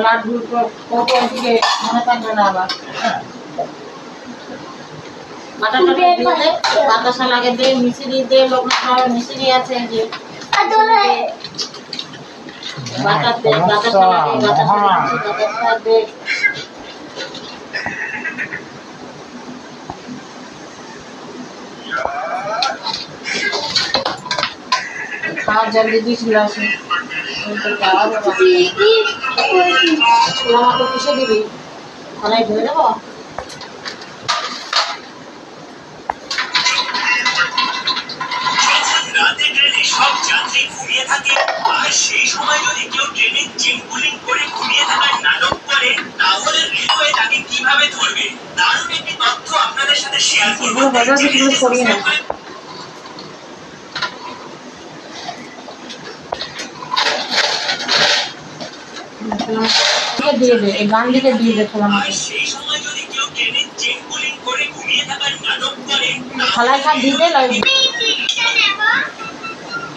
লাড্ডু কত দিকে মনে থাকবে না আবার বাটাটা দিয়ে দে বাতাসা লাগে দে মিশ্রি দে লোক খাওয়া মিশ্রি আছে যে বাটার দে বাতাসা লাগে বাতাসা দে খাওয়া জলদি দিয়েছিল আসে আমাকে কিসে দিবি থানায় ধরে দেবো সব যাত্রী ঘুমিয়ে থাকে আর সেই সময় যদি কেউ ট্রেনে চেম্পুলিং করে ঘুমিয়ে থাকার নাটক করে তাহলে রেলওয়ে তাকে কিভাবে ধরবে দারুণ একটি তথ্য আপনাদের সাথে শেয়ার করব দিয়ে দে এই গান দিকে দিয়ে দে খোলা মাঠে সেই সময় যদি কেউ ট্রেনে চেম্পুলিং করে ঘুমিয়ে থাকার নাটক করে খালাই খাপ দিয়ে দে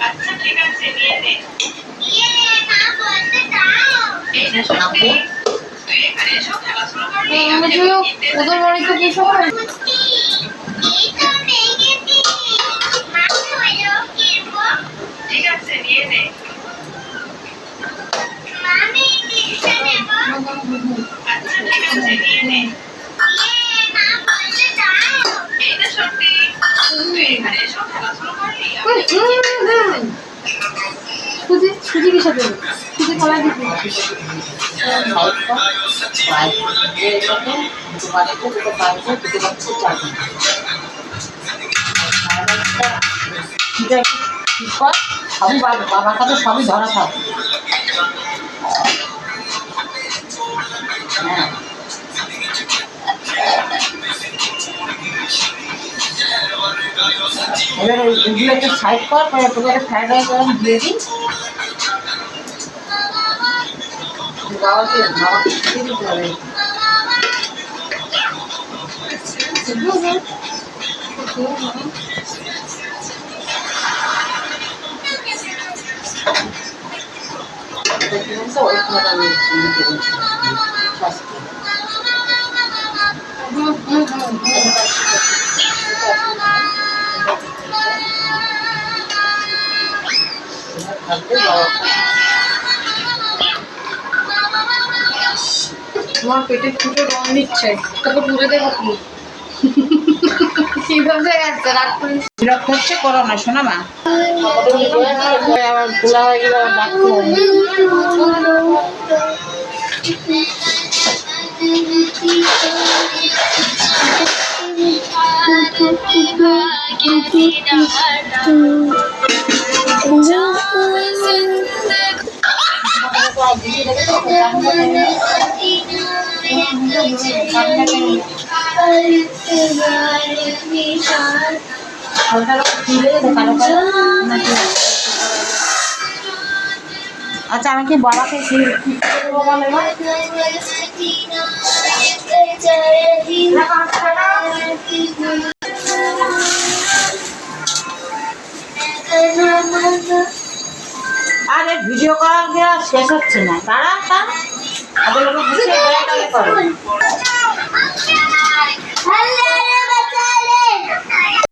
আচ্ছা ঠিক আছে নিয়ে নে ওদের বাড়িতে কি সময় ঠিক আছে নিয়ে নে আচ্ছা ঠিক আছে নিয়ে নে এইটা সত্যি তুই এখানে এসো খেলাধুলো করলি সুজি কিসে দেবে সুজি খালাই দিবি সবই বাবার কাছে সবই ধরা থাক হ্যাঁ এবার ওইগুলো একটু সাইড কর পরে তোকে একটা ফ্রাইড রাইস দিয়ে দিই বাবাকে দিয়ে দিতে হবে তোমার পেটে ফুটে রং দিচ্ছে তোকে পুজো দেবো কি বিরক্ত হচ্ছে করো না শোনা মা আবার খোলা হয়ে গেলে আচ্ছা আমি কি বাবাকে আরে ভিডিও করার দেওয়া শেষ হচ্ছে না তারা তাদের লোক বসে করো